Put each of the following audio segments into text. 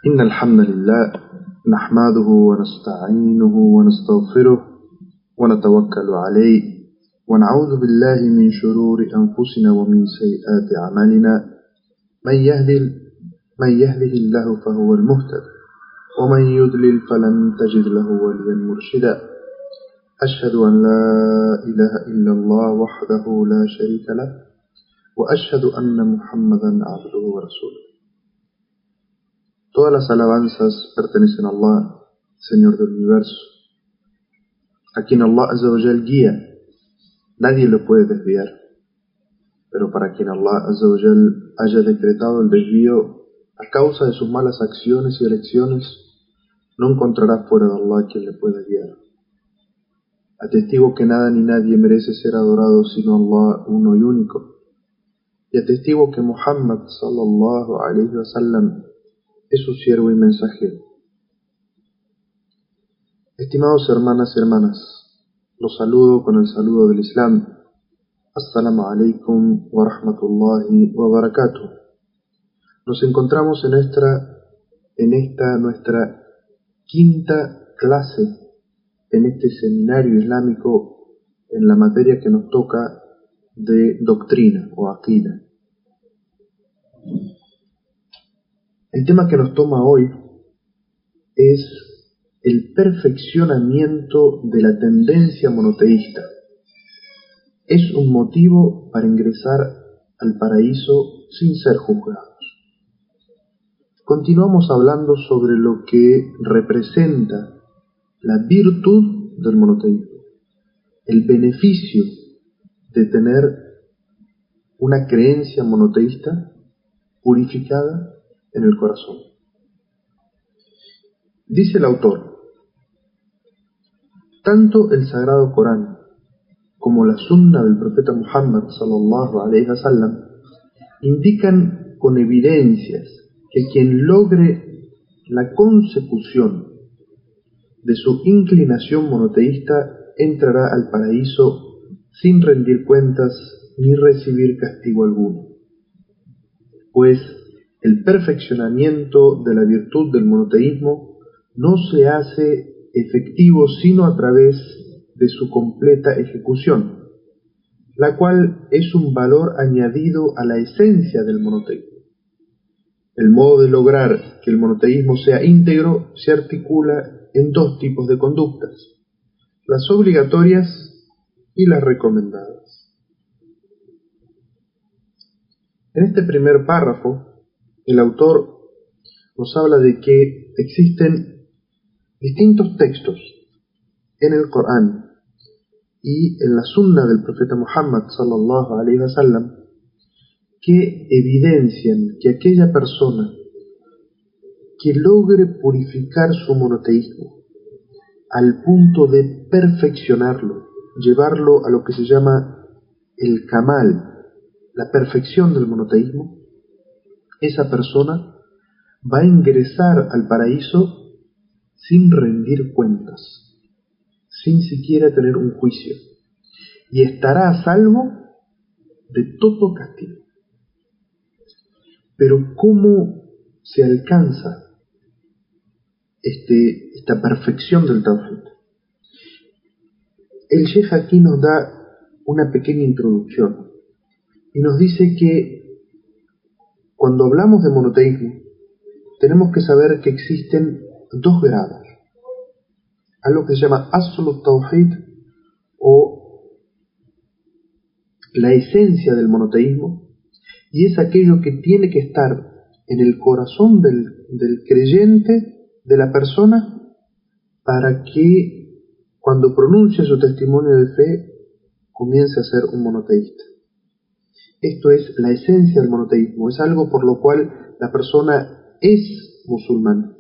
إن الحمد لله نحمده ونستعينه ونستغفره ونتوكل عليه ونعوذ بالله من شرور أنفسنا ومن سيئات أعمالنا من يهده الله فهو المهتد ومن يضلل فلن تجد له وليا مرشدا أشهد أن لا إله إلا الله وحده لا شريك له وأشهد أن محمدا عبده ورسوله. Todas las alabanzas pertenecen a Allah, Señor del universo, a quien Allah Azza wa Jal guía. Nadie lo puede desviar, pero para quien Allah Azza wa Jal haya decretado el desvío a causa de sus malas acciones y elecciones, no encontrará fuera de Allah quien le pueda guiar. Atestigo que nada ni nadie merece ser adorado sino Allah uno y único, y atestigo que Muhammad sallallahu alayhi wa sallam es su siervo y mensajero. Estimados hermanas y hermanas, los saludo con el saludo del Islam. Assalamu alaikum wa rahmatullahi wa barakatuh. Nos encontramos en esta nuestra quinta clase en este seminario islámico en la materia que nos toca de doctrina o aqida. El tema que nos toma hoy es el perfeccionamiento de la tendencia monoteísta. Es un motivo para ingresar al paraíso sin ser juzgados. Continuamos hablando sobre lo que representa la virtud del monoteísmo, el beneficio de tener una creencia monoteísta purificada en el corazón. Dice el autor: tanto el sagrado Corán como la sunna del profeta Muhammad sallallahu alayhi wa sallam indican con evidencias que quien logre la consecución de su inclinación monoteísta entrará al paraíso sin rendir cuentas ni recibir castigo alguno, pues el perfeccionamiento de la virtud del monoteísmo no se hace efectivo sino a través de su completa ejecución, la cual es un valor añadido a la esencia del monoteísmo. El modo de lograr que el monoteísmo sea íntegro se articula en dos tipos de conductas: las obligatorias y las recomendadas. En este primer párrafo, el autor nos habla de que existen distintos textos en el Corán y en la sunna del profeta Muhammad sallallahu alayhi wa sallam que evidencian que aquella persona que logre purificar su monoteísmo al punto de perfeccionarlo, llevarlo a lo que se llama el kamal, la perfección del monoteísmo, esa persona va a ingresar al paraíso sin rendir cuentas, sin siquiera tener un juicio, y estará a salvo de todo castigo. Pero ¿cómo se alcanza esta perfección del Tawhid? El Sheikh aquí nos da una pequeña introducción y nos dice que cuando hablamos de monoteísmo, tenemos que saber que existen dos grados. Algo que se llama Absolute Tawhid, o la esencia del monoteísmo, y es aquello que tiene que estar en el corazón del creyente, de la persona, para que cuando pronuncie su testimonio de fe comience a ser un monoteísta. Esto es la esencia del monoteísmo, es algo por lo cual la persona es musulmán.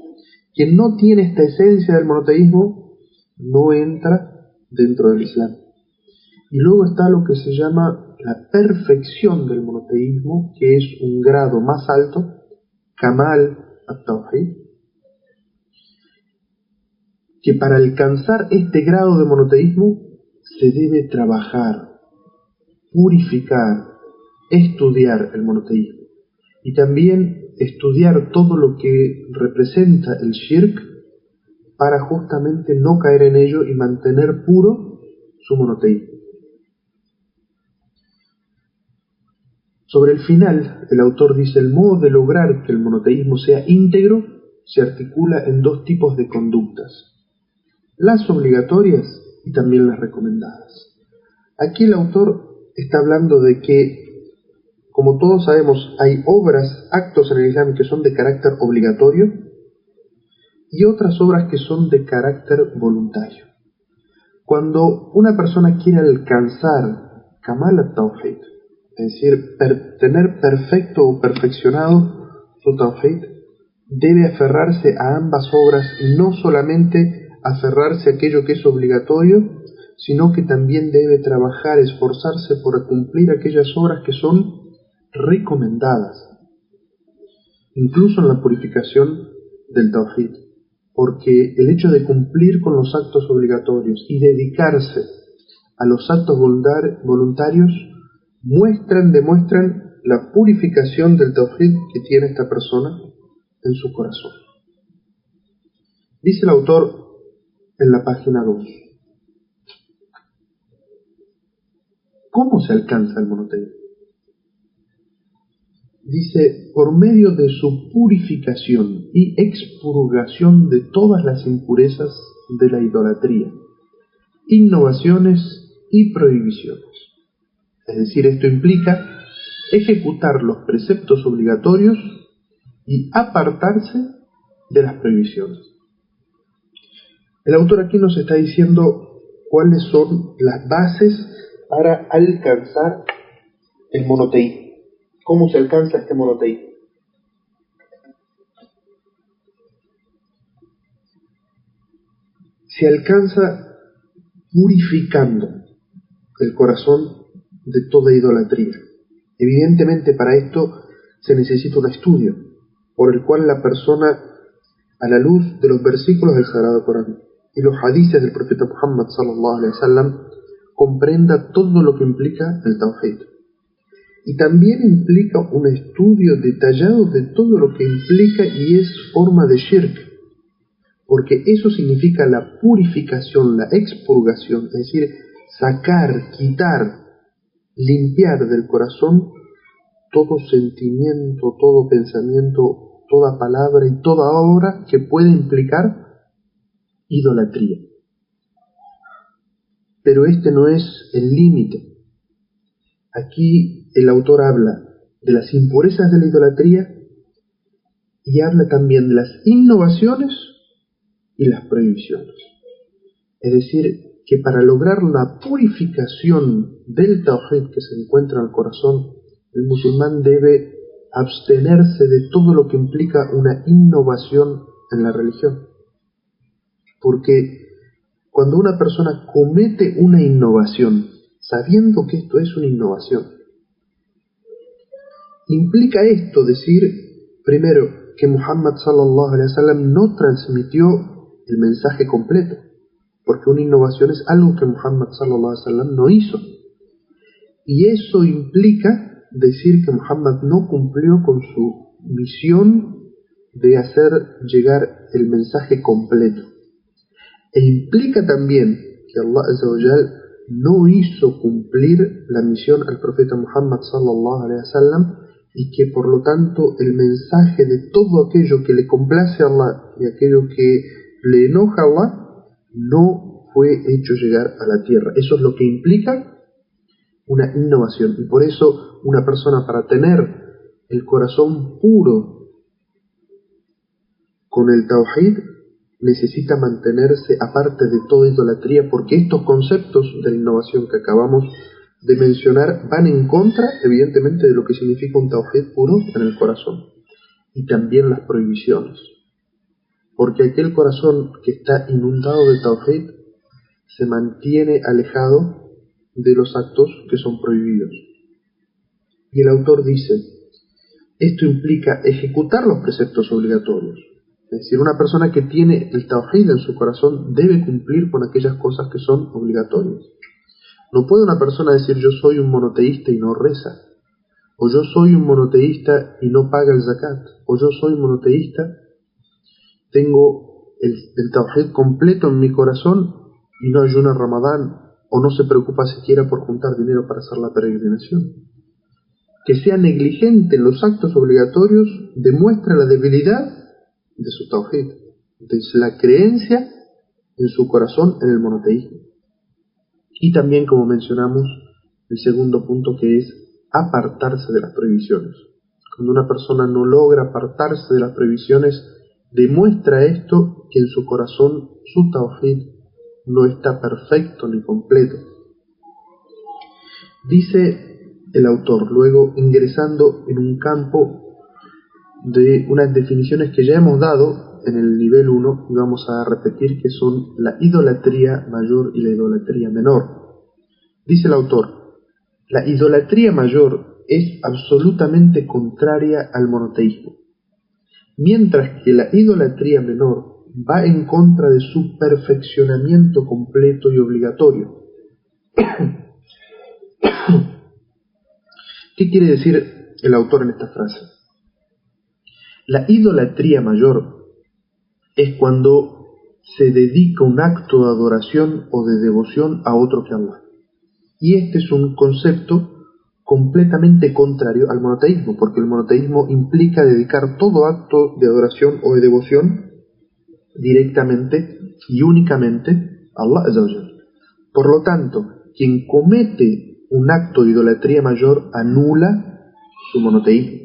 Quien no tiene esta esencia del monoteísmo no entra dentro del Islam. Y luego está lo que se llama la perfección del monoteísmo, que es un grado más alto, Kamal at-Tawhid, que para alcanzar este grado de monoteísmo se debe trabajar, purificar, estudiar el monoteísmo y también estudiar todo lo que representa el shirk para justamente no caer en ello y mantener puro su monoteísmo. Sobre el final, el autor dice: el modo de lograr que el monoteísmo sea íntegro se articula en dos tipos de conductas: las obligatorias y también las recomendadas. Aquí el autor está hablando de que, como todos sabemos, hay obras, actos en el Islam que son de carácter obligatorio y otras obras que son de carácter voluntario. Cuando una persona quiere alcanzar Kamal al-Tawhid, es decir, tener perfecto o perfeccionado su Tawhid, debe aferrarse a ambas obras y no solamente aferrarse a aquello que es obligatorio, sino que también debe trabajar, esforzarse por cumplir aquellas obras que son recomendadas, incluso en la purificación del Tawhid, porque el hecho de cumplir con los actos obligatorios y dedicarse a los actos voluntarios demuestran la purificación del Tawhid que tiene esta persona en su corazón. Dice el autor en la página 2: ¿cómo se alcanza el monoteísmo? Dice: por medio de su purificación y expurgación de todas las impurezas de la idolatría, innovaciones y prohibiciones. Es decir, esto implica ejecutar los preceptos obligatorios y apartarse de las prohibiciones. El autor aquí nos está diciendo cuáles son las bases para alcanzar el monoteísmo. ¿Cómo se alcanza este monoteísmo? Se alcanza purificando el corazón de toda idolatría. Evidentemente, para esto se necesita un estudio por el cual la persona, a la luz de los versículos del Sagrado Corán y los hadices del profeta Muhammad sallallahu alaihi wasallam, comprenda todo lo que implica el Tawhid. Y también implica un estudio detallado de todo lo que implica y es forma de shirk, porque eso significa la purificación, la expurgación, es decir, sacar, quitar, limpiar del corazón todo sentimiento, todo pensamiento, toda palabra y toda obra que puede implicar idolatría. Pero este no es el límite. Aquí el autor habla de las impurezas de la idolatría y habla también de las innovaciones y las prohibiciones. Es decir, que para lograr la purificación del Tawhid que se encuentra en el corazón, el musulmán debe abstenerse de todo lo que implica una innovación en la religión. Porque cuando una persona comete una innovación, sabiendo que esto es una innovación, implica esto decir, primero, que Muhammad sallallahu alaihi wasallam no transmitió el mensaje completo, porque una innovación es algo que Muhammad sallallahu alaihi wasallam no hizo. Y eso implica decir que Muhammad no cumplió con su misión de hacer llegar el mensaje completo. E implica también que Allah Azza wa Jal no hizo cumplir la misión al profeta Muhammad sallallahu alaihi wasallam, y que por lo tanto el mensaje de todo aquello que le complace a Allah y aquello que le enoja a Allah no fue hecho llegar a la tierra. Eso es lo que implica una innovación, y por eso una persona, para tener el corazón puro con el Tawhid, necesita mantenerse aparte de toda idolatría, porque estos conceptos de la innovación que acabamos de mencionar van en contra, evidentemente, de lo que significa un Tawhid puro en el corazón, y también las prohibiciones, porque aquel corazón que está inundado de Tawhid se mantiene alejado de los actos que son prohibidos. Y el autor dice: esto implica ejecutar los preceptos obligatorios. Es decir, una persona que tiene el Tawhid en su corazón debe cumplir con aquellas cosas que son obligatorias. No puede una persona decir: yo soy un monoteísta y no reza, o yo soy un monoteísta y no paga el zakat, o yo soy monoteísta, tengo el tawhid completo en mi corazón y no ayuna en Ramadán, o no se preocupa siquiera por juntar dinero para hacer la peregrinación. Que sea negligente en los actos obligatorios demuestra la debilidad de su tawhid, de la creencia en su corazón en el monoteísmo. Y también, como mencionamos, el segundo punto, que es apartarse de las prohibiciones. Cuando una persona no logra apartarse de las prohibiciones, demuestra esto que en su corazón su tawhid no está perfecto ni completo. Dice el autor, luego ingresando en un campo de unas definiciones que ya hemos dado en el nivel 1, y vamos a repetir, que son la idolatría mayor y la idolatría menor. Dice el autor, la idolatría mayor es absolutamente contraria al monoteísmo, mientras que la idolatría menor va en contra de su perfeccionamiento completo y obligatorio. ¿Qué quiere decir el autor en esta frase? La idolatría mayor es cuando se dedica un acto de adoración o de devoción a otro que Allah. Y este es un concepto completamente contrario al monoteísmo, porque el monoteísmo implica dedicar todo acto de adoración o de devoción directamente y únicamente a Allah Azza wa Jalla. Por lo tanto, quien comete un acto de idolatría mayor anula su monoteísmo.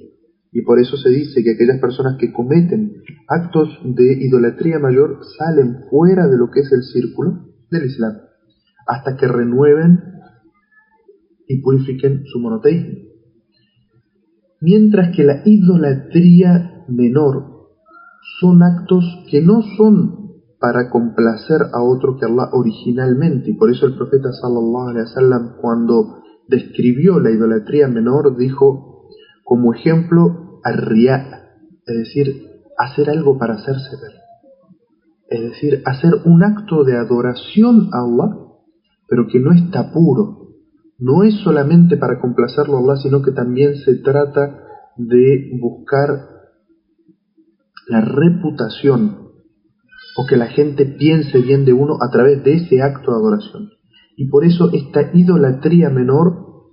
Y por eso se dice que aquellas personas que cometen actos de idolatría mayor salen fuera de lo que es el círculo del Islam, hasta que renueven y purifiquen su monoteísmo. Mientras que la idolatría menor son actos que no son para complacer a otro que Allah originalmente, y por eso el profeta sallallahu alaihi wasallam, cuando describió la idolatría menor, dijo como ejemplo ar-riya, es decir, hacer algo para hacerse ver, es decir, hacer un acto de adoración a Allah, pero que no está puro, no es solamente para complacerlo a Allah, sino que también se trata de buscar la reputación o que la gente piense bien de uno a través de ese acto de adoración. Y por eso esta idolatría menor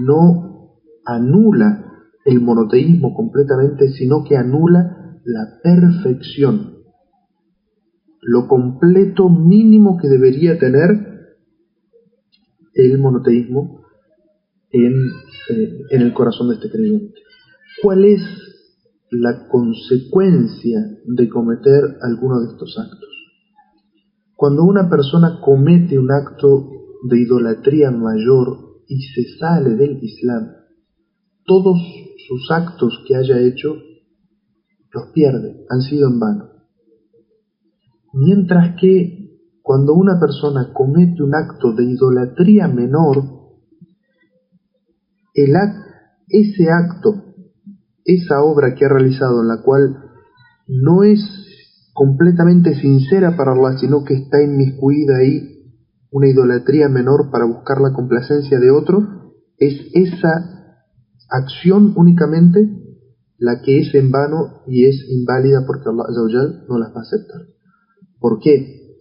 no anula el monoteísmo completamente, sino que anula la perfección, lo completo mínimo que debería tener el monoteísmo en el corazón de este creyente. ¿Cuál es la consecuencia de cometer alguno de estos actos? Cuando una persona comete un acto de idolatría mayor y se sale del Islam, todos sus actos que haya hecho los pierde, han sido en vano. Mientras que cuando una persona comete un acto de idolatría menor, ese acto, esa obra que ha realizado, en la cual no es completamente sincera para Allah, sino que está inmiscuida ahí una idolatría menor para buscar la complacencia de otro, es esa acción únicamente la que es en vano y es inválida, porque Allah Azza wa Jal no las va a aceptar. ¿Por qué?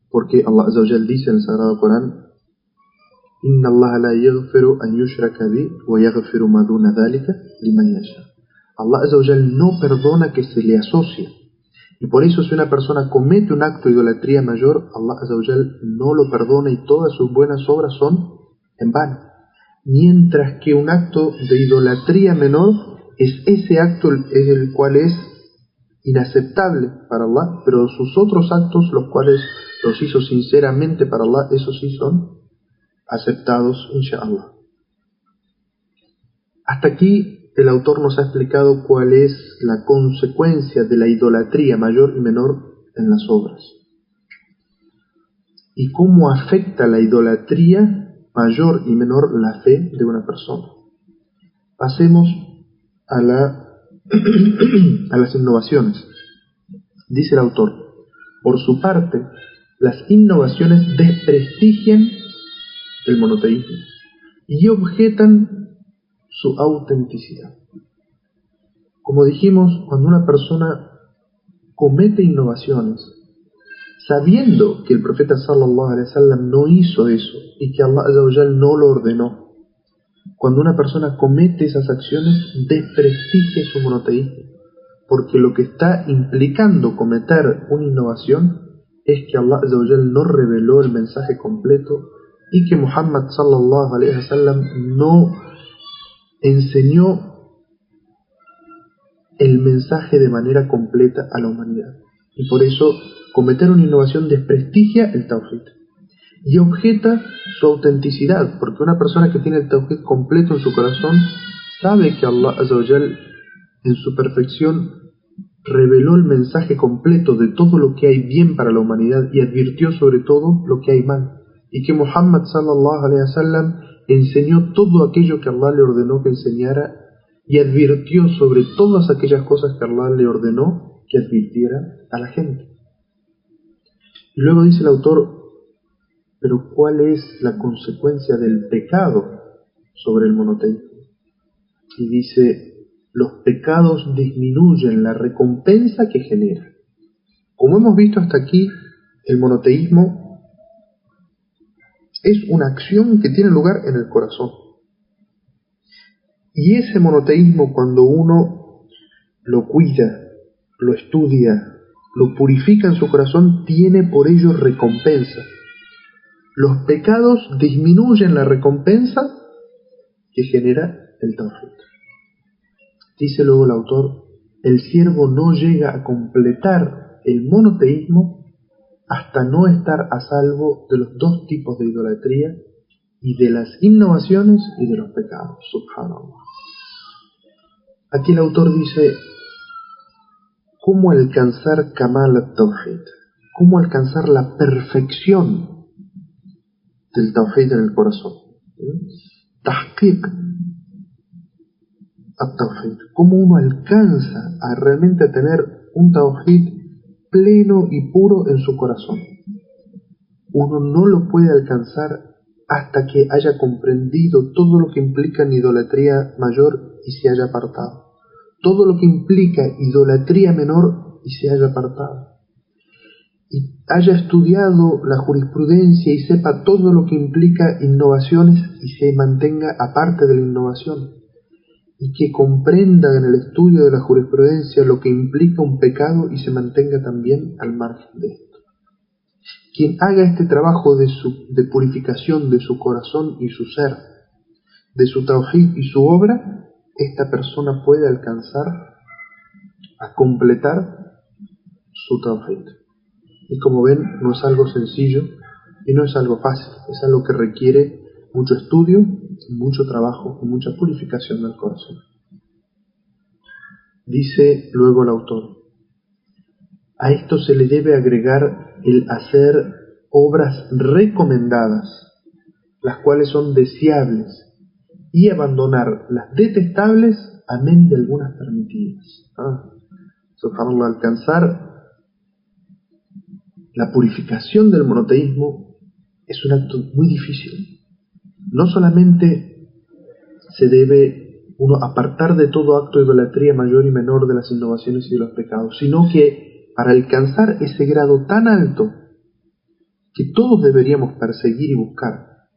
Porque Allah Azza wa Jal dice en el Sagrado Corán: Inna Allah la yaghfiru an yushraka bi wa yaghfiru ma duna dhalika liman yasha. Allah Azza wa Jal no perdona que se le asocie. Y por eso, si una persona comete un acto de idolatría mayor, Allah Azza wa Jal no lo perdona y todas sus buenas obras son en vano. Mientras que un acto de idolatría menor es ese acto el cual es inaceptable para Allah, pero sus otros actos, los cuales los hizo sinceramente para Allah, esos sí son aceptados, inshallah. Hasta aquí el autor nos ha explicado cuál es la consecuencia de la idolatría mayor y menor en las obras, y cómo afecta la idolatría mayor y menor la fe de una persona. Pasemos a las innovaciones. Dice el autor: por su parte, las innovaciones desprestigian el monoteísmo y objetan su autenticidad. Como dijimos, cuando una persona comete innovaciones, sabiendo que el profeta sallallahu alaihi wasallam no hizo eso y que Allah azza wa jal no lo ordenó, cuando una persona comete esas acciones, desprestigia su monoteísmo, porque lo que está implicando cometer una innovación es que Allah azza wa jal no reveló el mensaje completo y que Muhammad sallallahu alaihi wasallam no enseñó el mensaje de manera completa a la humanidad. Y por eso cometer una innovación desprestigia el tawhid y objeta su autenticidad, porque una persona que tiene el tawhid completo en su corazón sabe que Allah azza wa jal en su perfección reveló el mensaje completo de todo lo que hay bien para la humanidad y advirtió sobre todo lo que hay mal, y que Muhammad sallallahu alaihi wasallam enseñó todo aquello que Allah le ordenó que enseñara y advirtió sobre todas aquellas cosas que Allah le ordenó que advirtiera a la gente. Y luego dice el autor, pero ¿cuál es la consecuencia del pecado sobre el monoteísmo? Y dice, los pecados disminuyen la recompensa que genera. Como hemos visto hasta aquí, el monoteísmo es una acción que tiene lugar en el corazón. Y ese monoteísmo, cuando uno lo cuida, lo estudia, lo purifica en su corazón, tiene por ello recompensa. Los pecados disminuyen la recompensa que genera el tawhid. Dice luego el autor, el siervo no llega a completar el monoteísmo hasta no estar a salvo de los dos tipos de idolatría y de las innovaciones y de los pecados. Subhanallah. Aquí el autor dice, ¿cómo alcanzar Kamal al-Tawhid? ¿Cómo alcanzar la perfección del Tawhid en el corazón? Tahqiq al-Tawhid. ¿Cómo uno alcanza a realmente tener un Tawhid pleno y puro en su corazón? Uno no lo puede alcanzar hasta que haya comprendido todo lo que implica en idolatría mayor y se haya apartado. Todo lo que implica idolatría menor y se haya apartado. Y haya estudiado la jurisprudencia y sepa todo lo que implica innovaciones y se mantenga aparte de la innovación. Y que comprenda en el estudio de la jurisprudencia lo que implica un pecado y se mantenga también al margen de esto. Quien haga este trabajo de purificación de su corazón y su ser, de su tawhid y su obra, esta persona puede alcanzar a completar su tawhid. Y como ven, no es algo sencillo y no es algo fácil, es algo que requiere mucho estudio, mucho trabajo y mucha purificación del corazón. Dice luego el autor, a esto se le debe agregar el hacer obras recomendadas, las cuales son deseables, y abandonar las detestables, amén de algunas permitidas. Subhanallah, alcanzar la purificación del monoteísmo es un acto muy difícil. No solamente se debe uno apartar de todo acto de idolatría mayor y menor de las innovaciones y de los pecados, sino que para alcanzar ese grado tan alto que todos deberíamos perseguir y buscar,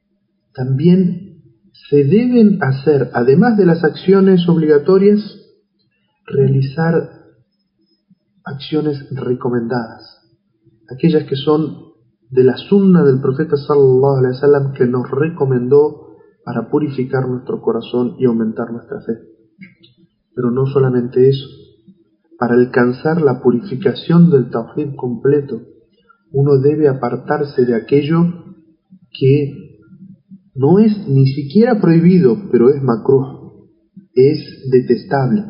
también se deben hacer, además de las acciones obligatorias, realizar acciones recomendadas, aquellas que son de la sunna del profeta sallallahu alaihi wasallam que nos recomendó para purificar nuestro corazón y aumentar nuestra fe. Pero no solamente eso, para alcanzar la purificación del tawhid completo, uno debe apartarse de aquello que no es ni siquiera prohibido, pero es makruh, es detestable.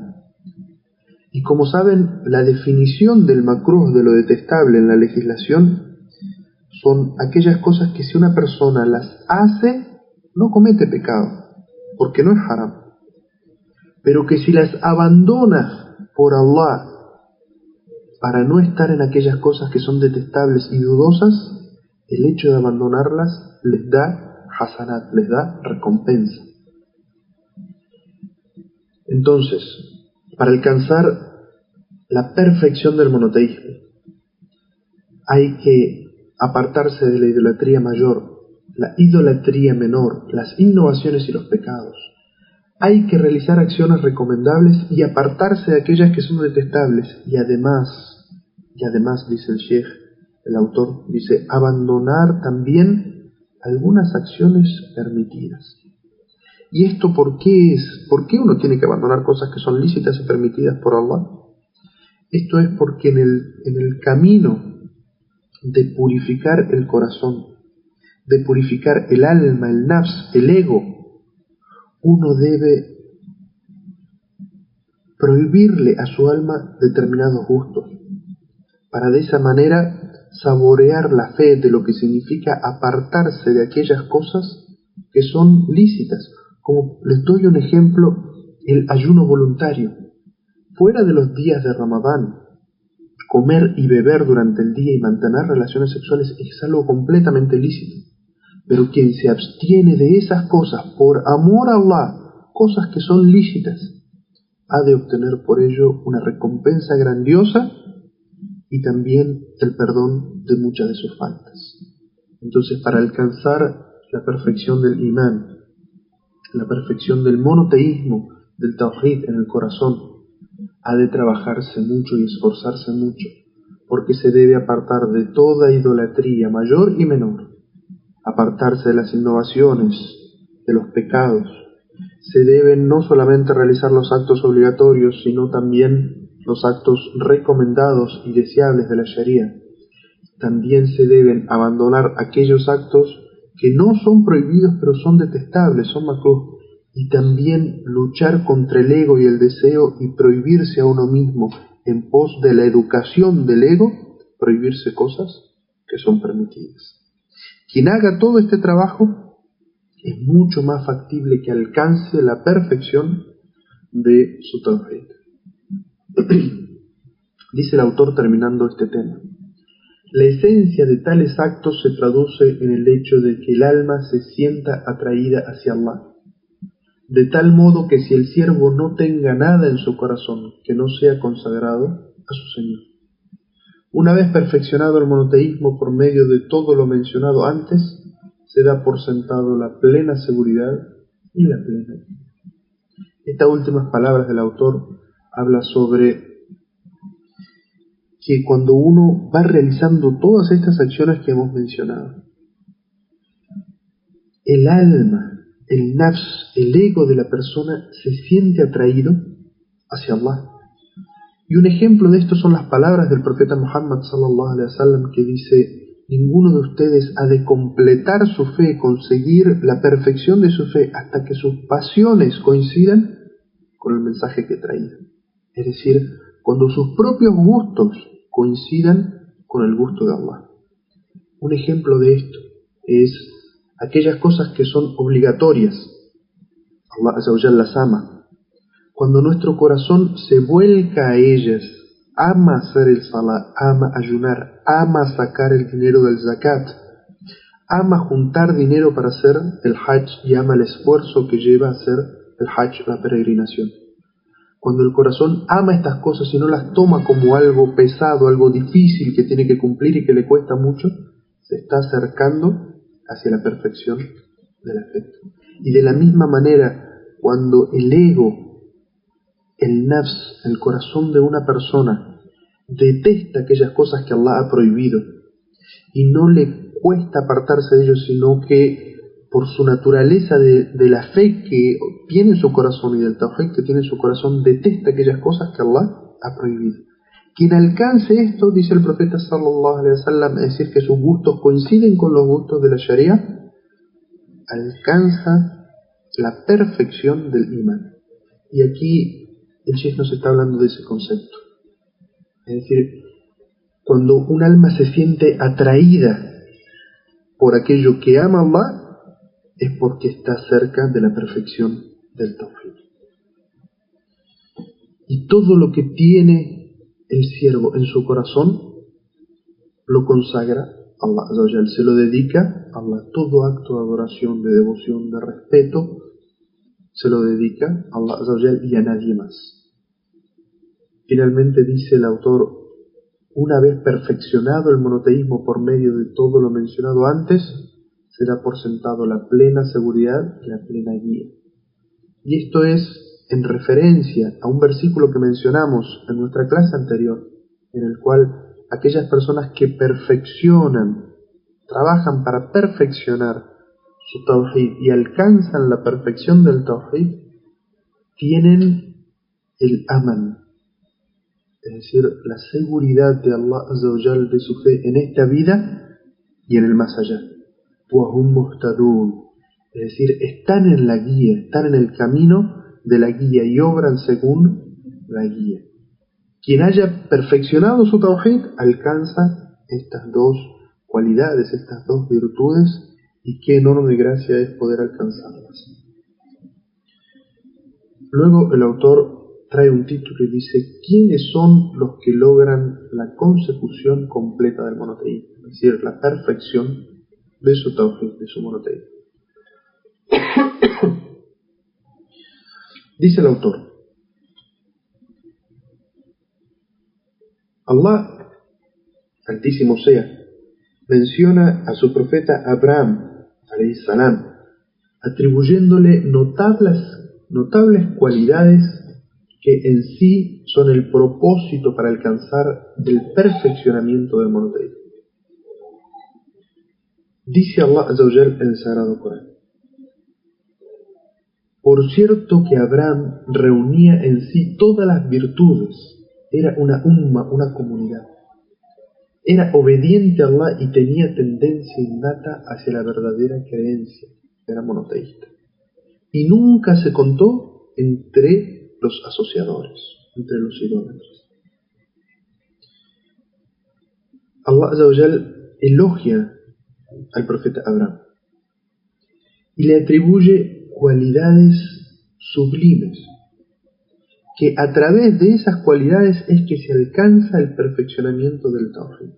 Y como saben, la definición del makruh, de lo detestable en la legislación, son aquellas cosas que si una persona las hace, no comete pecado, porque no es haram. Pero que si las abandona por Allah, para no estar en aquellas cosas que son detestables y dudosas, el hecho de abandonarlas les da hasanat, les da recompensa. Entonces, para alcanzar la perfección del monoteísmo, hay que apartarse de la idolatría mayor, la idolatría menor, las innovaciones y los pecados. Hay que realizar acciones recomendables y apartarse de aquellas que son detestables. Y además, dice el Sheikh, el autor, dice, abandonar también algunas acciones permitidas. ¿Y esto por qué es? ¿Por qué uno tiene que abandonar cosas que son lícitas y permitidas por Allah? Esto es porque en el camino de purificar el corazón, de purificar el alma, el nafs, el ego, uno debe prohibirle a su alma determinados gustos, para de esa manera saborear la fe de lo que significa apartarse de aquellas cosas que son lícitas. Como les doy un ejemplo, el ayuno voluntario. Fuera de los días de Ramadán, comer y beber durante el día y mantener relaciones sexuales es algo completamente lícito. Pero quien se abstiene de esas cosas por amor a Allah, cosas que son lícitas, ha de obtener por ello una recompensa grandiosa y también el perdón de muchas de sus faltas. Entonces, para alcanzar la perfección del imán, la perfección del monoteísmo, del tawhid en el corazón, ha de trabajarse mucho y esforzarse mucho, porque se debe apartar de toda idolatría mayor y menor, apartarse de las innovaciones, de los pecados. Se deben no solamente realizar los actos obligatorios, sino también los actos recomendados y deseables de la Sharia. También se deben abandonar aquellos actos que no son prohibidos pero son detestables, son makruh, y también luchar contra el ego y el deseo y prohibirse a uno mismo en pos de la educación del ego, prohibirse cosas que son permitidas. Quien haga todo este trabajo es mucho más factible que alcance la perfección de su tawhid. Dice el autor terminando este tema: la esencia de tales actos se traduce en el hecho de que el alma se sienta atraída hacia Allah, de tal modo que si el siervo no tenga nada en su corazón que no sea consagrado a su Señor. Una vez perfeccionado el monoteísmo por medio de todo lo mencionado antes, se da por sentado la plena seguridad y la plena vida. Estas últimas palabras del autor habla sobre que cuando uno va realizando todas estas acciones que hemos mencionado, el alma, el nafs, el ego de la persona se siente atraído hacia Allah. Y un ejemplo de esto son las palabras del profeta Muhammad sallallahu alaihi wasallam, que dice: ninguno de ustedes ha de completar su fe, conseguir la perfección de su fe hasta que sus pasiones coincidan con el mensaje que he traído. Es decir, cuando sus propios gustos coincidan con el gusto de Allah. Un ejemplo de esto es aquellas cosas que son obligatorias. Allah Azza wa Jalla las ama. Cuando nuestro corazón se vuelca a ellas, ama hacer el salah, ama ayunar, ama sacar el dinero del zakat, ama juntar dinero para hacer el hajj y ama el esfuerzo que lleva a hacer el hajj, la peregrinación. Cuando el corazón ama estas cosas y no las toma como algo pesado, algo difícil que tiene que cumplir y que le cuesta mucho, se está acercando hacia la perfección del afecto. Y de la misma manera, cuando el ego, el nafs, el corazón de una persona, detesta aquellas cosas que Allah ha prohibido y no le cuesta apartarse de ellos, sino que por su naturaleza de la fe que tiene en su corazón y del tawhid que tiene en su corazón, detesta aquellas cosas que Allah ha prohibido. Quien alcance esto, dice el profeta sallallahu alaihi wasallam, es decir, que sus gustos coinciden con los gustos de la Sharia, alcanza la perfección del imán. Y aquí el Sheikh nos está hablando de ese concepto. Es decir, cuando un alma se siente atraída por aquello que ama a Allah, es porque está cerca de la perfección del tawhid. Y todo lo que tiene el siervo en su corazón lo consagra a Allah, se lo dedica a Allah. Todo acto de adoración, de devoción, de respeto, se lo dedica a Allah Azza wa Jal y a nadie más. Finalmente dice el autor: una vez perfeccionado el monoteísmo por medio de todo lo mencionado antes, se da por sentado la plena seguridad y la plena guía. Y esto es en referencia a un versículo que mencionamos en nuestra clase anterior, en el cual aquellas personas que perfeccionan, trabajan para perfeccionar su tawhid y alcanzan la perfección del tawhid, tienen el aman, es decir, la seguridad de Allah Azza wa Jal, de su fe en esta vida y en el más allá. وَهُمْ مُهْتَدُونَ, es decir, están en la guía, están en el camino de la guía y obran según la guía. Quien haya perfeccionado su tawhid alcanza estas dos cualidades, estas dos virtudes, y qué enorme gracia es poder alcanzarlas. Luego el autor trae un título y dice: ¿quiénes son los que logran la consecución completa del monoteísmo? Es decir, la perfección de su tawhid, de su monoteísmo. Dice el autor: Allah, Altísimo sea, menciona a su profeta Abraham, alayhi salam, atribuyéndole notables cualidades que en sí son el propósito para alcanzar el perfeccionamiento del monoteísmo. Dice Allah Azza wa Jal en el Sagrado Corán: por cierto que Abraham reunía en sí todas las virtudes, era una umma, una comunidad, era obediente a Allah y tenía tendencia innata hacia la verdadera creencia, era monoteísta, y nunca se contó entre los asociadores, entre los idólatras. Allah Azza wa Jal elogia al profeta Abraham y le atribuye cualidades sublimes, que a través de esas cualidades es que se alcanza el perfeccionamiento del tawhid.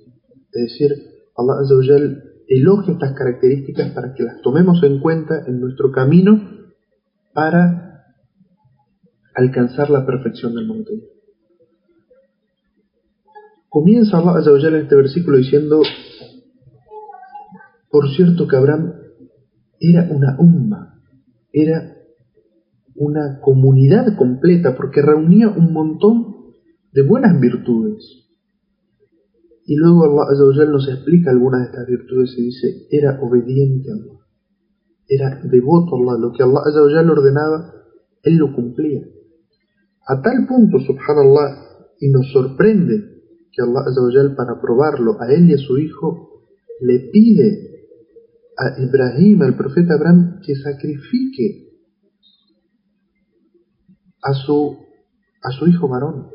Es decir, Allah Azza wa Jal elogia estas características para que las tomemos en cuenta en nuestro camino para alcanzar la perfección del monoteísmo. Comienza Allah Azza wa Jal en este versículo diciendo: por cierto que Abraham era una umma, era una comunidad completa, porque reunía un montón de buenas virtudes. Y luego Allah Azza wa Jal nos explica algunas de estas virtudes y dice: era obediente a Allah, era devoto a Allah, lo que Allah Azza wa Jal ordenaba, él lo cumplía. A tal punto, subhanallah, y nos sorprende que Allah Azza wa Jal, para probarlo a él y a su hijo, le pide a Ibrahim, al profeta Abraham, que sacrifique a su hijo varón.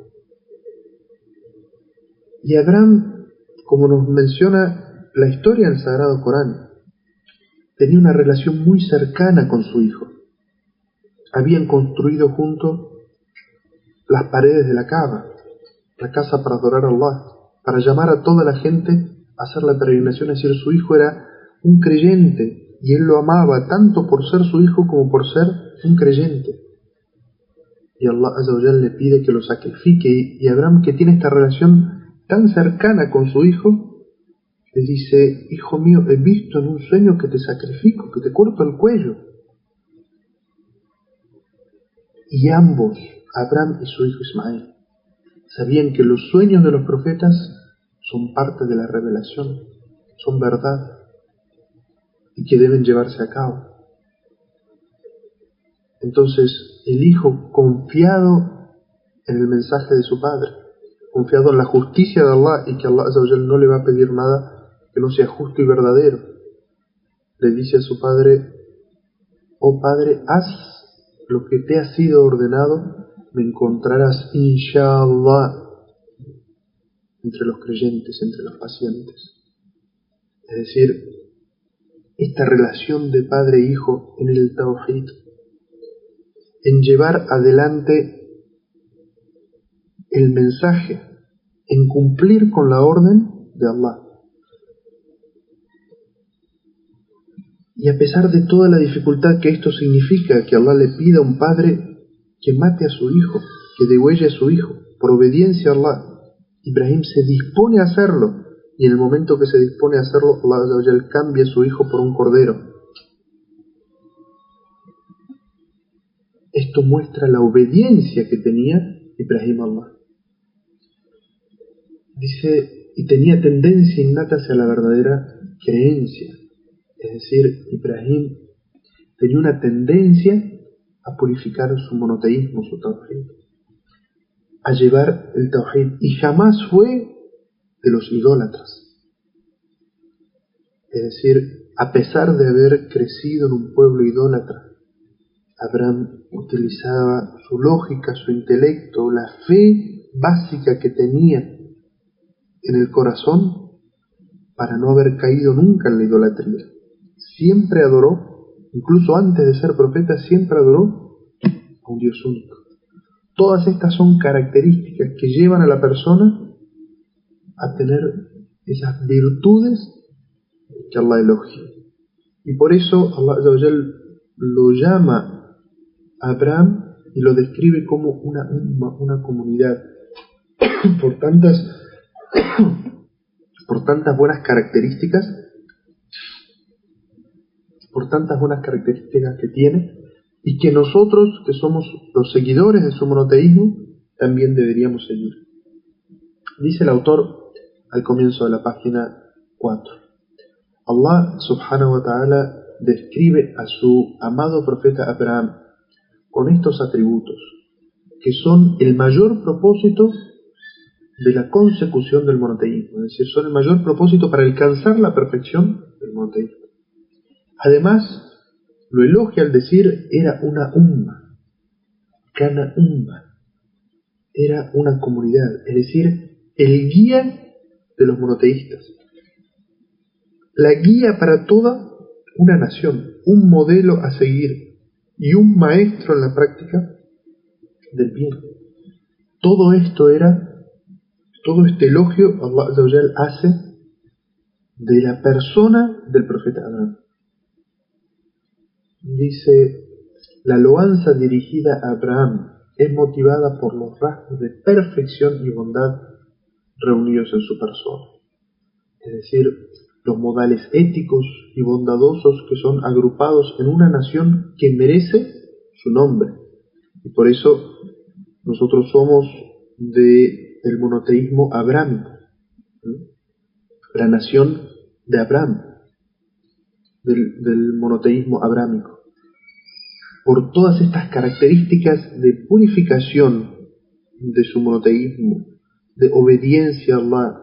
Y Abraham, como nos menciona la historia del Sagrado Corán, tenía una relación muy cercana con su hijo. Habían construido juntos las paredes de la Kaaba, la casa para adorar a Allah, para llamar a toda la gente a hacer la peregrinación. Es decir, su hijo era un creyente y él lo amaba tanto por ser su hijo como por ser un creyente. Y Allah Azza wa Jal le pide que lo sacrifique, y Abraham, que tiene esta relación tan cercana con su hijo, le dice: hijo mío, he visto en un sueño que te sacrifico, que te corto el cuello. Y ambos, Abraham y su hijo Ismael, sabían que los sueños de los profetas son parte de la revelación, son verdad, y que deben llevarse a cabo. Entonces el hijo, confiado en el mensaje de su padre, confiado en la justicia de Allah y que Allah Azza wa Jal no le va a pedir nada que no sea justo y verdadero, le dice a su padre: oh padre, haz lo que te ha sido ordenado, me encontrarás inshallah entre los creyentes, entre los pacientes. Es decir, esta relación de padre e hijo en el tawhid, en llevar adelante el mensaje, en cumplir con la orden de Allah. Y a pesar de toda la dificultad que esto significa, que Allah le pida a un padre que mate a su hijo, que degüelle a su hijo, por obediencia a Allah, Ibrahim se dispone a hacerlo, y en el momento que se dispone a hacerlo, Allah cambia a su hijo por un cordero. Esto muestra la obediencia que tenía Ibrahim a Allah. Dice, y tenía tendencia innata hacia la verdadera creencia. Es decir, Ibrahim tenía una tendencia a purificar su monoteísmo, su tawhid, a llevar el tawhid, y jamás fue de los idólatras. Es decir, a pesar de haber crecido en un pueblo idólatra, Abraham utilizaba su lógica, su intelecto, la fe básica que tenía en el corazón para no haber caído nunca en la idolatría. Siempre adoró, incluso antes de ser profeta, siempre adoró a un Dios único. Todas estas son características que llevan a la persona a tener esas virtudes que Allah elogia. Y por eso Allah Azza wa Jal lo llama a Abraham y lo describe como una umma, una comunidad, por tantas buenas características, que tiene, y que nosotros, que somos los seguidores de su monoteísmo, también deberíamos seguir. Dice el autor al comienzo de la página 4. Allah subhanahu wa ta'ala describe a su amado profeta Abraham con estos atributos, que son el mayor propósito de la consecución del monoteísmo, es decir, son el mayor propósito para alcanzar la perfección del monoteísmo. Además, lo elogia al decir, era una umma, kana umma, era una comunidad, es decir, el guía de los monoteístas, la guía para toda una nación, un modelo a seguir y un maestro en la práctica del bien. Todo este elogio Allah Azza wa Jal hace de la persona del profeta Abraham. Dice, la loanza dirigida a Abraham es motivada por los rasgos de perfección y bondad reunidos en su persona. Es decir, los modales éticos y bondadosos que son agrupados en una nación que merece su nombre. Y por eso nosotros somos del monoteísmo abrámico, la nación de Abraham, del monoteísmo abrámico. Por todas estas características de purificación de su monoteísmo, de obediencia a Allah,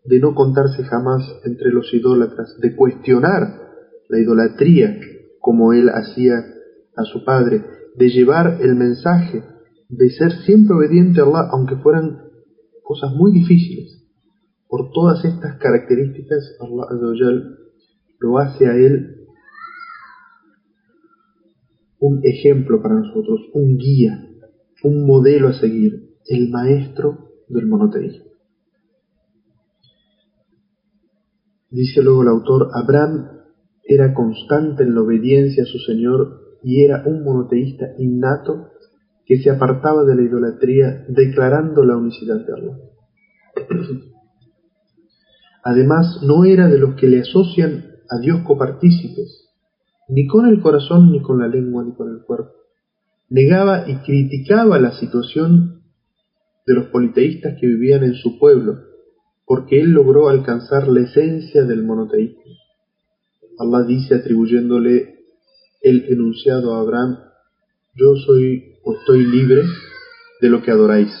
de no contarse jamás entre los idólatras, de cuestionar la idolatría como él hacía a su padre, de llevar el mensaje, de ser siempre obediente a Allah aunque fueran cosas muy difíciles. Por todas estas características Allah Azza wa Jal lo hace a él un ejemplo para nosotros, un guía, un modelo a seguir, el maestro del monoteísmo. Dice luego el autor, Abraham era constante en la obediencia a su Señor y era un monoteísta innato que se apartaba de la idolatría declarando la unicidad de Allah. Además, no era de los que le asocian a Dios copartícipes, ni con el corazón, ni con la lengua, ni con el cuerpo. Negaba y criticaba la situación de los politeístas que vivían en su pueblo, porque él logró alcanzar la esencia del monoteísmo. Allah dice, atribuyéndole el enunciado a Abraham, yo soy o estoy libre de lo que adoráis.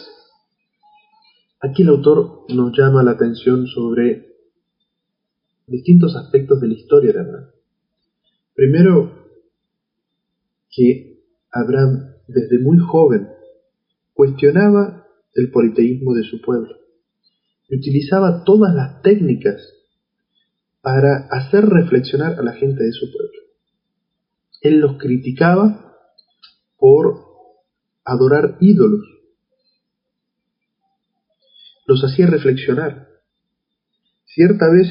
Aquí el autor nos llama la atención sobre distintos aspectos de la historia de Abraham. Primero, que Abraham desde muy joven cuestionaba el politeísmo de su pueblo y utilizaba todas las técnicas para hacer reflexionar a la gente de su pueblo. Él los criticaba por adorar ídolos, los hacía reflexionar. Cierta vez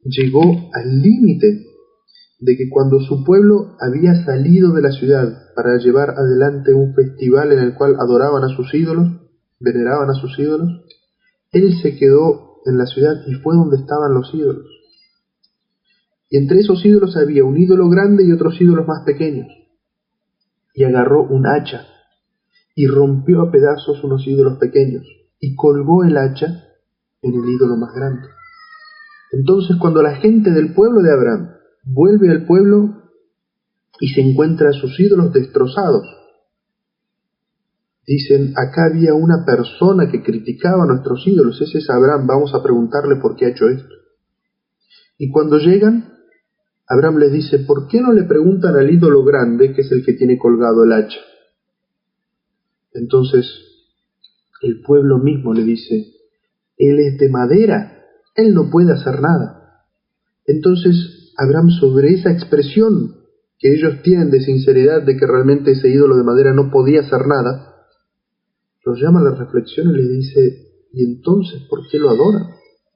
llegó al límite de que cuando su pueblo había salido de la ciudad para llevar adelante un festival en el cual adoraban a sus ídolos, veneraban a sus ídolos, él se quedó en la ciudad y fue donde estaban los ídolos. Y entre esos ídolos había un ídolo grande y otros ídolos más pequeños. Y agarró un hacha y rompió a pedazos unos ídolos pequeños y colgó el hacha en el ídolo más grande. Entonces, cuando la gente del pueblo de Abraham vuelve al pueblo y se encuentra a sus ídolos destrozados, dicen: acá había una persona que criticaba a nuestros ídolos, ese es Abraham, vamos a preguntarle por qué ha hecho esto. Y cuando llegan, Abraham les dice: ¿por qué no le preguntan al ídolo grande, que es el que tiene colgado el hacha? Entonces el pueblo mismo le dice: él es de madera, él no puede hacer nada. Entonces Abraham, sobre esa expresión que ellos tienen de sinceridad de que realmente ese ídolo de madera no podía hacer nada, los llama a la reflexión y les dice: ¿y entonces por qué lo adoran?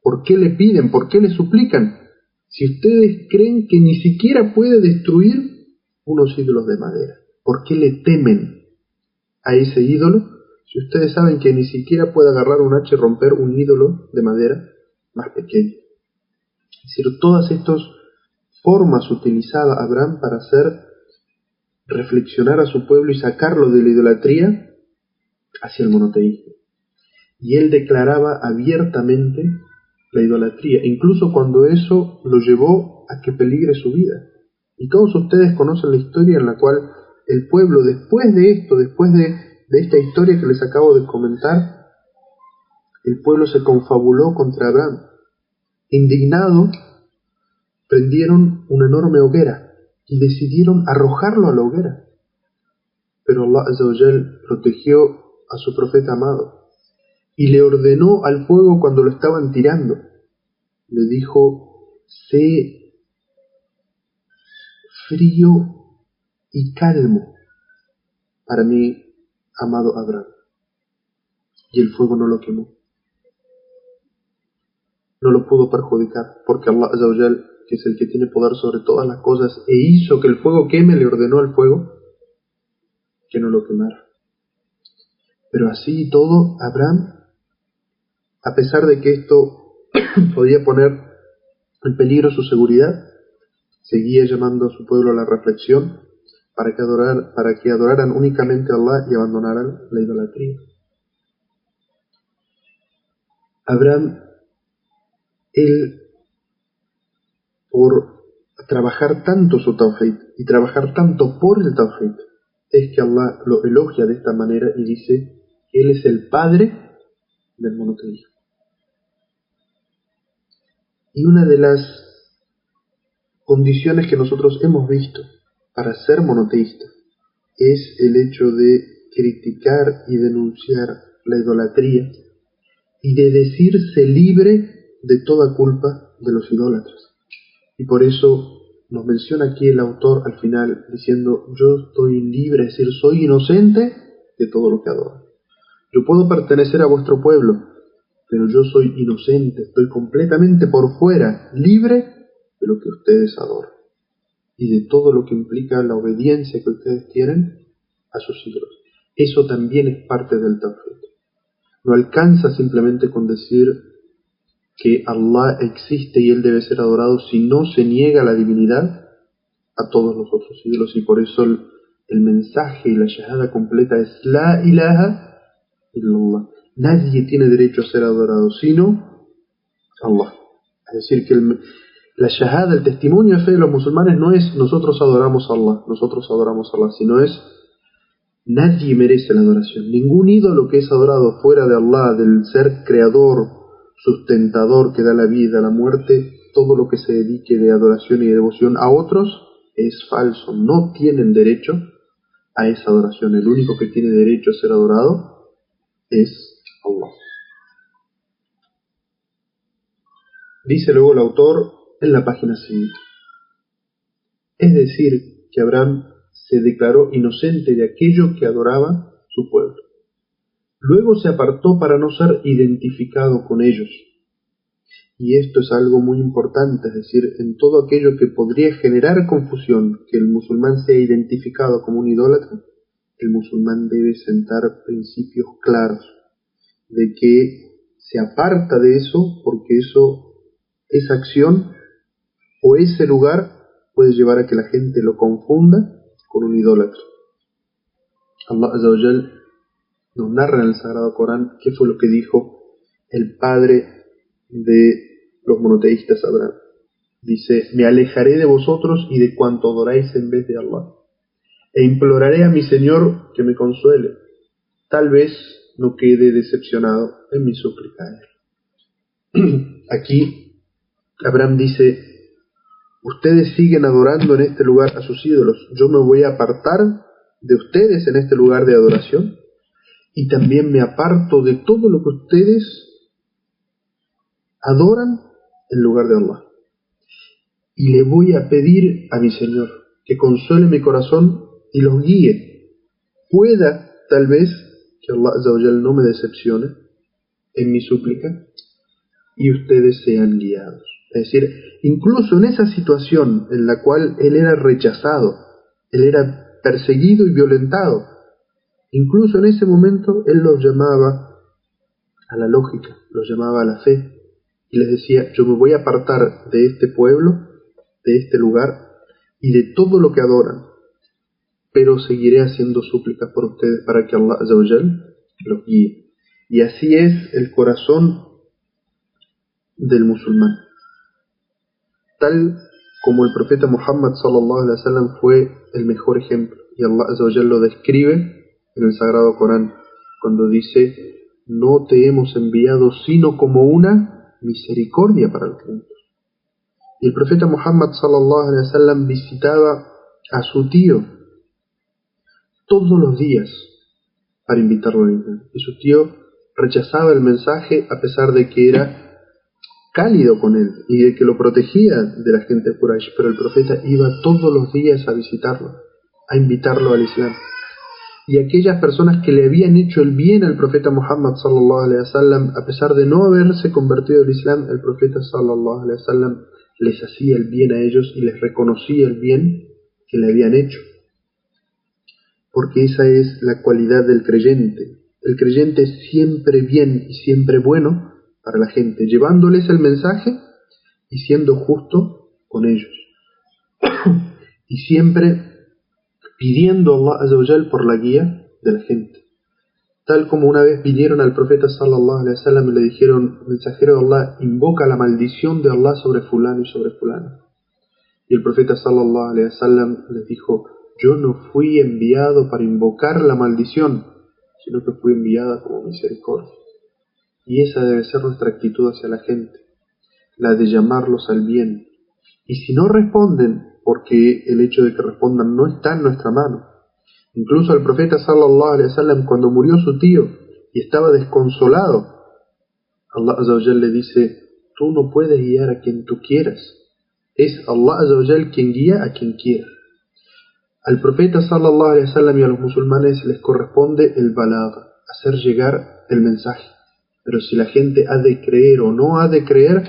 ¿Por qué le piden? ¿Por qué le suplican? Si ustedes creen que ni siquiera puede destruir unos ídolos de madera, ¿por qué le temen a ese ídolo si ustedes saben que ni siquiera puede agarrar un hacha y romper un ídolo de madera más pequeño? Es decir, todas estas formas utilizaba Abraham para hacer reflexionar a su pueblo y sacarlo de la idolatría hacia el monoteísmo. Y él declaraba abiertamente la idolatría, incluso cuando eso lo llevó a que peligre su vida. Y todos ustedes conocen la historia en la cual el pueblo, después de esto, después de esta historia que les acabo de comentar, el pueblo se confabuló contra Abraham. Indignado, prendieron una enorme hoguera y decidieron arrojarlo a la hoguera. Pero Allah Azza wa Jal protegió a su profeta amado y le ordenó al fuego cuando lo estaban tirando. Le dijo: sé frío y calmo para mi amado Abraham. Y el fuego no lo quemó. No lo pudo perjudicar, porque Allah Azza wa Jal, que es el que tiene poder sobre todas las cosas, e hizo que el fuego queme, le ordenó al fuego que no lo quemara. Pero así y todo, Abraham, a pesar de que esto podía poner en peligro su seguridad, seguía llamando a su pueblo a la reflexión para que adoraran únicamente a Allah y abandonaran la idolatría. Abraham, él, por trabajar tanto su tawhid y trabajar tanto por el tawhid, es que Allah lo elogia de esta manera y dice que él es el padre del monoteísmo. Y una de las condiciones que nosotros hemos visto para ser monoteístas es el hecho de criticar y denunciar la idolatría y de decirse libre de toda culpa de los idólatras. Y por eso nos menciona aquí el autor al final diciendo: yo estoy libre, es decir, soy inocente de todo lo que adoran. Yo puedo pertenecer a vuestro pueblo, pero yo soy inocente, estoy completamente por fuera, libre de lo que ustedes adoran y de todo lo que implica la obediencia que ustedes tienen a sus ídolos. Eso también es parte del tawhid. No alcanza simplemente con decir que Allah existe y Él debe ser adorado, si no se niega la divinidad a todos los otros ídolos. Y por eso el mensaje y la shahada completa es La ilaha illallah. Nadie tiene derecho a ser adorado sino Allah. Es decir, que la shahada, el testimonio de fe de los musulmanes, no es nosotros adoramos a Allah, sino es nadie merece la adoración. Ningún ídolo que es adorado fuera de Allah, del ser creador, sustentador, que da la vida, la muerte, todo lo que se dedique de adoración y de devoción a otros es falso. No tienen derecho a esa adoración. El único que tiene derecho a ser adorado es Allah. Dice luego el autor en la página siguiente: es decir, que Abraham se declaró inocente de aquello que adoraba su pueblo. Luego se apartó para no ser identificado con ellos y esto es algo muy importante, es decir, en todo aquello que podría generar confusión, que el musulmán sea identificado como un idólatra, el musulmán debe sentar principios claros de que se aparta de eso porque esa acción o ese lugar puede llevar a que la gente lo confunda con un idólatra. Allah Azza wa Jal nos narra en el Sagrado Corán qué fue lo que dijo el padre de los monoteístas Abraham. Dice: me alejaré de vosotros y de cuanto adoráis en vez de Allah, e imploraré a mi Señor que me consuele, tal vez no quede decepcionado en mi súplica a él. Aquí Abraham dice: ustedes siguen adorando en este lugar a sus ídolos, yo me voy a apartar de ustedes en este lugar de adoración, y también me aparto de todo lo que ustedes adoran en lugar de Allah. Y le voy a pedir a mi Señor que consuele mi corazón y los guíe. Pueda, tal vez, que Allah Azza wa Jal no me decepcione en mi súplica y ustedes sean guiados. Es decir, incluso en esa situación en la cual él era rechazado, él era perseguido y violentado, incluso en ese momento él los llamaba a la lógica, los llamaba a la fe, y les decía: yo me voy a apartar de este pueblo, de este lugar y de todo lo que adoran, pero seguiré haciendo súplicas por ustedes para que Allah Azza wa Jal los guíe. Y así es el corazón del musulmán. Tal como el profeta Muhammad sallallahu alaihi wasallam fue el mejor ejemplo, y Allah Azza wa Jal lo describe en el Sagrado Corán cuando dice: no te hemos enviado sino como una misericordia para los mundos. Y el profeta Muhammad sallallahu alaihi wasallam visitaba a su tío todos los días para invitarlo a Islam, y su tío rechazaba el mensaje a pesar de que era cálido con él y de que lo protegía de la gente de Quraysh, pero el profeta iba todos los días a visitarlo, a invitarlo al Islam. Y aquellas personas que le habían hecho el bien al profeta Muhammad sallallahu alaihi wasallam, a pesar de no haberse convertido al Islam, el profeta sallallahu alaihi wasallam les hacía el bien a ellos y les reconocía el bien que le habían hecho. Porque esa es la cualidad del creyente. El creyente es siempre bien y siempre bueno para la gente, llevándoles el mensaje y siendo justo con ellos. Y siempre pidiendo a Allah Azza wa Jal por la guía de la gente. Tal como una vez vinieron al profeta sallallahu alaihi wasallam y le dijeron: mensajero de Allah, invoca la maldición de Allah sobre fulano y sobre fulano. Y el profeta sallallahu alaihi wasallam les dijo: yo no fui enviado para invocar la maldición, sino que fui enviada como misericordia. Y esa debe ser nuestra actitud hacia la gente, la de llamarlos al bien. Y si no responden, porque el hecho de que respondan no está en nuestra mano. Incluso el profeta sallallahu alaihi wasallam, cuando murió su tío y estaba desconsolado, Allah Azza wa Jal le dice: tú no puedes guiar a quien tú quieras, es Allah Azza wa Jal quien guía a quien quiera. Al profeta sallallahu alaihi wasallam y a los musulmanes les corresponde el balagh, hacer llegar el mensaje. Pero si la gente ha de creer o no ha de creer,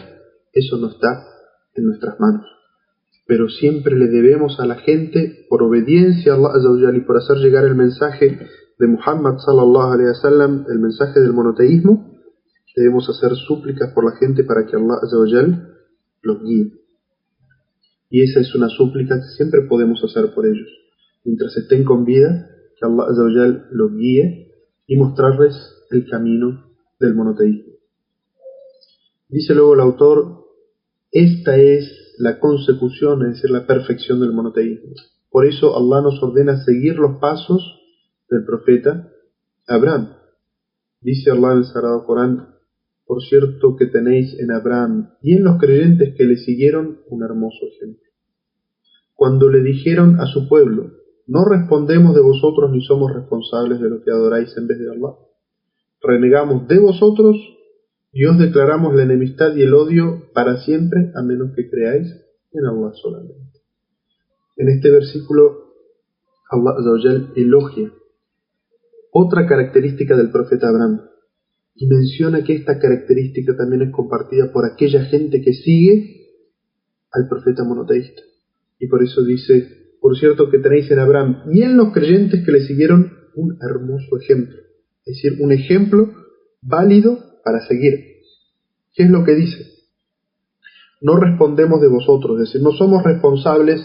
eso no está en nuestras manos. Pero siempre le debemos a la gente, por obediencia a Allah Azza wa Jal y por hacer llegar el mensaje de Muhammad sallallahu alaihi wasallam, el mensaje del monoteísmo, debemos hacer súplicas por la gente para que Allah Azza wa Jal los guíe. Y esa es una súplica que siempre podemos hacer por ellos, mientras estén con vida, que Allah Azza wa Jal los guíe y mostrarles el camino del monoteísmo. Dice luego el autor: esta es la consecución, es decir, la perfección del monoteísmo. Por eso Allah nos ordena seguir los pasos del profeta Abraham. Dice Allah en el Sagrado Corán: por cierto que tenéis en Abraham y en los creyentes que le siguieron un hermoso ejemplo. Cuando le dijeron a su pueblo: no respondemos de vosotros ni somos responsables de lo que adoráis en vez de Allah, renegamos de vosotros y os declaramos la enemistad y el odio para siempre, a menos que creáis en Allah solamente. En este versículo Allah Azza wa Jal elogia otra característica del profeta Abraham, y menciona que esta característica también es compartida por aquella gente que sigue al profeta monoteísta. Y por eso dice, por cierto que tenéis en Abraham y en los creyentes que le siguieron un hermoso ejemplo, es decir, un ejemplo válido para seguir. ¿Qué es lo que dice? No respondemos de vosotros, es decir, no somos responsables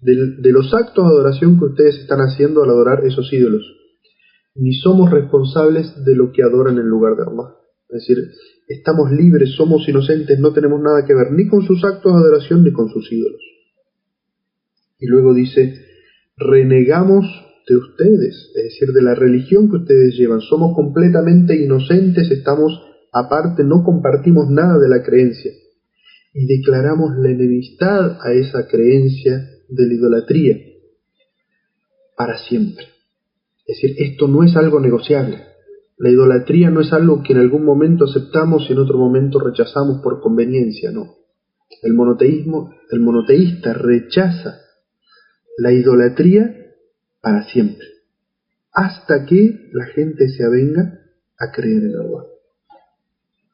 de los actos de adoración que ustedes están haciendo al adorar esos ídolos, ni somos responsables de lo que adoran en lugar de Allah. Es decir, estamos libres, somos inocentes, no tenemos nada que ver ni con sus actos de adoración ni con sus ídolos. Y luego dice, renegamos de ustedes, es decir, de la religión que ustedes llevan, somos completamente inocentes, estamos aparte, no compartimos nada de la creencia, y declaramos la enemistad a esa creencia de la idolatría para siempre. Es decir, esto no es algo negociable. La idolatría no es algo que en algún momento aceptamos y en otro momento rechazamos por conveniencia, no. El monoteísta rechaza la idolatría para siempre, hasta que la gente se avenga a creer en Allah.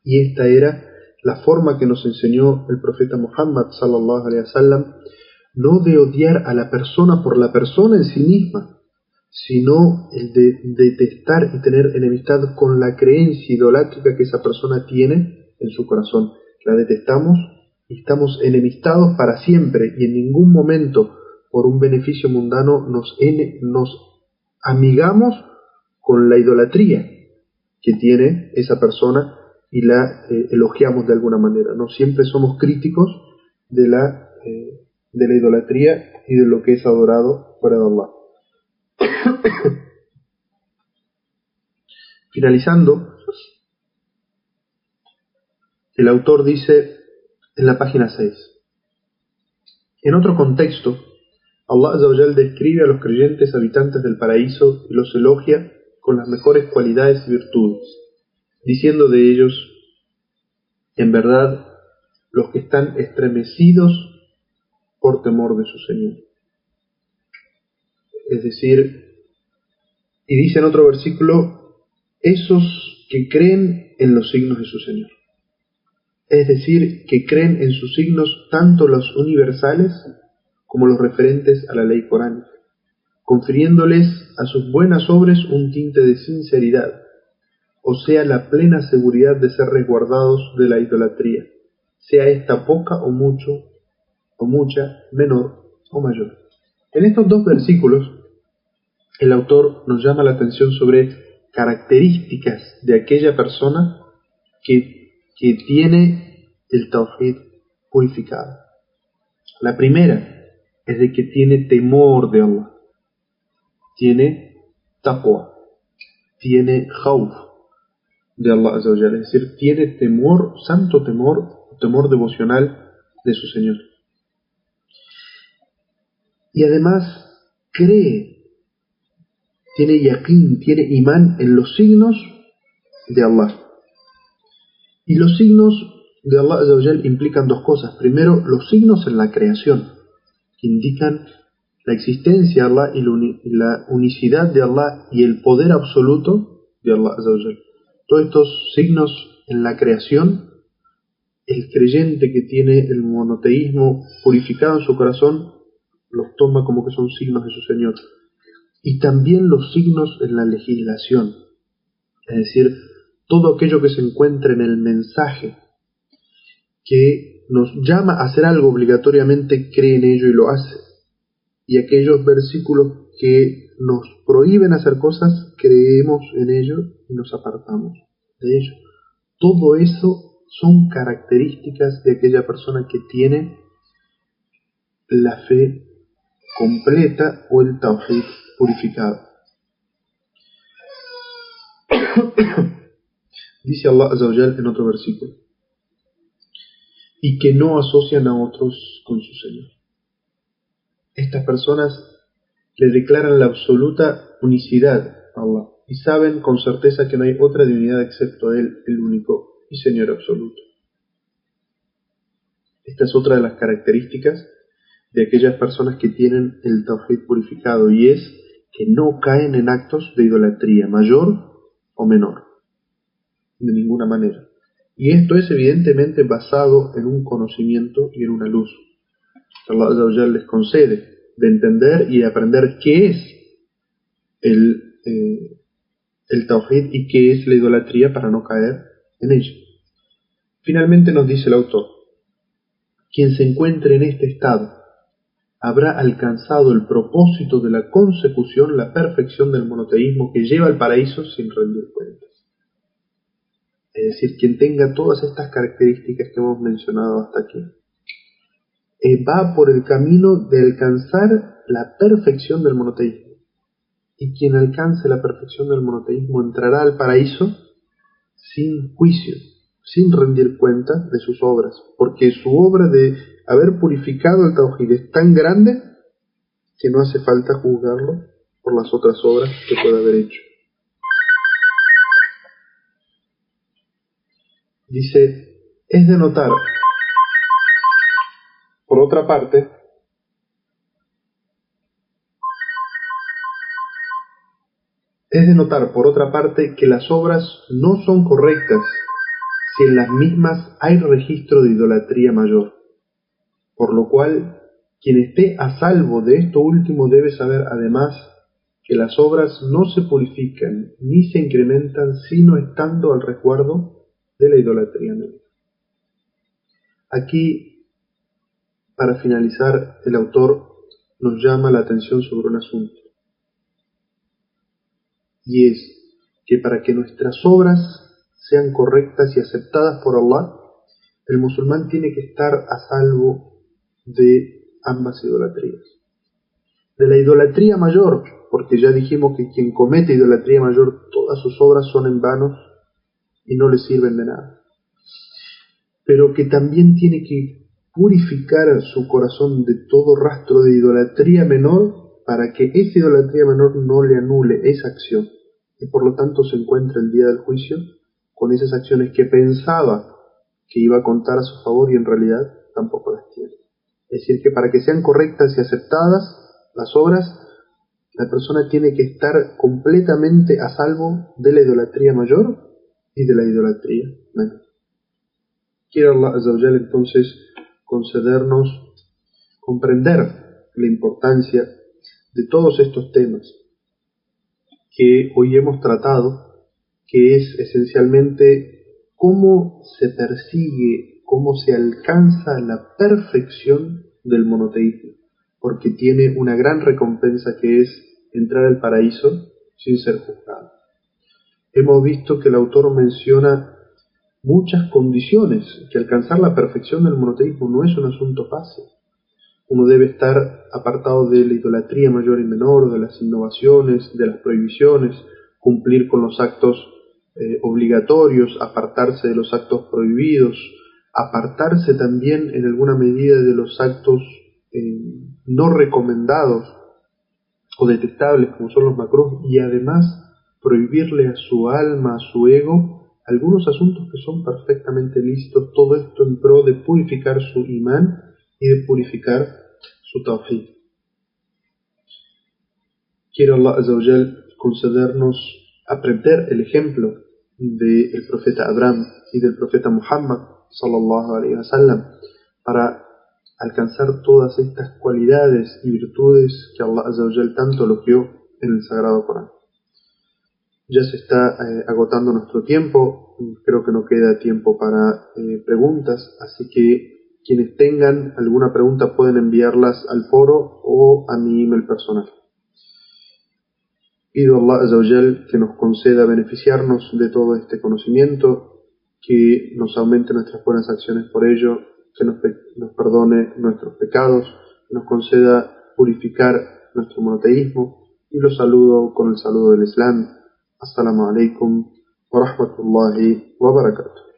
Y esta era la forma que nos enseñó el profeta Muhammad sallallahu alaihi wasallam, no de odiar a la persona por la persona en sí misma, sino el de detestar y tener enemistad con la creencia idolátrica que esa persona tiene en su corazón. La detestamos y estamos enemistados para siempre, y en ningún momento por un beneficio mundano nos amigamos con la idolatría que tiene esa persona y la elogiamos de alguna manera. No siempre somos críticos de la idolatría y de lo que es adorado fuera de Allah. Finalizando, el autor dice en la página 6, en otro contexto, Allah Azza wa Jal describe a los creyentes habitantes del paraíso y los elogia con las mejores cualidades y virtudes, diciendo de ellos, en verdad, los que están estremecidos por temor de su Señor. Es decir, y dice en otro versículo, esos que creen en los signos de su Señor. Es decir, que creen en sus signos tanto los universales como los referentes a la ley coránica, confiriéndoles a sus buenas obras un tinte de sinceridad, o sea, la plena seguridad de ser resguardados de la idolatría, sea esta poca o mucho, o mucha, menor o mayor. En estos dos versículos, el autor nos llama la atención sobre características de aquella persona que tiene el tawhid purificado. La primera es de que tiene temor de Allah, tiene taqwa, tiene khawf de Allah Azza wa Jalla, es decir, tiene temor, santo temor, temor devocional de su Señor. Y además cree, tiene yaqín, tiene imán en los signos de Allah. Y los signos de Allah Azza wa Jalla implican dos cosas. Primero, los signos en la creación, que indican la existencia de Allah y la unicidad de Allah y el poder absoluto de Allah Azza wa Jalla. Todos estos signos en la creación, el creyente que tiene el monoteísmo purificado en su corazón, los toma como que son signos de su Señor. Y también los signos en la legislación, es decir, todo aquello que se encuentra en el mensaje que nos llama a hacer algo obligatoriamente, cree en ello y lo hace. Y aquellos versículos que nos prohíben hacer cosas, creemos en ello y nos apartamos de ello. Todo eso son características de aquella persona que tiene la fe completa o el tawhid purificado. Dice Allah Azza wa Jal en otro versículo, y que no asocian a otros con su Señor. Estas personas le declaran la absoluta unicidad a Allah y saben con certeza que no hay otra divinidad excepto Él, el único y Señor absoluto. Esta es otra de las características de aquellas personas que tienen el tawhid purificado, y es que no caen en actos de idolatría, mayor o menor. de ninguna manera. Y esto es evidentemente basado en un conocimiento y en una luz que Allah Azza wa Jalla les concede de entender y de aprender qué es el tawhid y qué es la idolatría para no caer en ella. Finalmente nos dice el autor: quien se encuentre en este estado habrá alcanzado el propósito de la consecución, la perfección del monoteísmo que lleva al paraíso sin rendir cuentas. Es decir, quien tenga todas estas características que hemos mencionado hasta aquí, va por el camino de alcanzar la perfección del monoteísmo. Y quien alcance la perfección del monoteísmo entrará al paraíso sin juicio, sin rendir cuenta de sus obras, porque su obra de haber purificado el tawhid es tan grande que no hace falta juzgarlo por las otras obras que pueda haber hecho. Dice, es de notar, por otra parte, que las obras no son correctas si en las mismas hay registro de idolatría mayor, por lo cual quien esté a salvo de esto último debe saber además que las obras no se purifican ni se incrementan sino estando al resguardo de la idolatría menor. Aquí, para finalizar, el autor nos llama la atención sobre un asunto, y es que para que nuestras obras sean correctas y aceptadas por Allah, el musulmán tiene que estar a salvo de ambas idolatrías. De la idolatría mayor, porque ya dijimos que quien comete idolatría mayor, todas sus obras son en vano y no le sirven de nada. Pero que también tiene que purificar su corazón de todo rastro de idolatría menor para que esa idolatría menor no le anule esa acción y por lo tanto se encuentra el día del juicio con esas acciones que pensaba que iba a contar a su favor y en realidad tampoco las tiene. Es decir, que para que sean correctas y aceptadas las obras, la persona tiene que estar completamente a salvo de la idolatría mayor y de la idolatría menor. Quiere Allah Azza wa Jalla entonces concedernos comprender la importancia de todos estos temas que hoy hemos tratado, que es esencialmente cómo se persigue, cómo se alcanza la perfección del monoteísmo, porque tiene una gran recompensa que es entrar al paraíso sin ser juzgado. Hemos visto que el autor menciona muchas condiciones, que alcanzar la perfección del monoteísmo no es un asunto fácil. Uno debe estar apartado de la idolatría mayor y menor, de las innovaciones, de las prohibiciones, cumplir con los actos obligatorios, apartarse de los actos prohibidos, apartarse también en alguna medida de los actos no recomendados o detestables como son los makruh, y además prohibirle a su alma, a su ego, algunos asuntos que son perfectamente lícitos, todo esto en pro de purificar su imán y de purificar su tawhid. Quiere Allah Azza wa Jal concedernos aprender el ejemplo del profeta Abraham y del profeta Muhammad sallallahu alaihi wasallam para alcanzar todas estas cualidades y virtudes que Allah Azza wa Jal tanto elogió en el Sagrado Corán. Ya se está agotando nuestro tiempo, creo que no queda tiempo para preguntas, así que quienes tengan alguna pregunta pueden enviarlas al foro o a mi email personal. Pido a Allah Azza wa Jal que nos conceda beneficiarnos de todo este conocimiento, que nos aumente nuestras buenas acciones por ello, que nos perdone nuestros pecados, que nos conceda purificar nuestro monoteísmo, y los saludo con el saludo del Islam. Assalamu alaikum wa rahmatullahi wa barakatuh.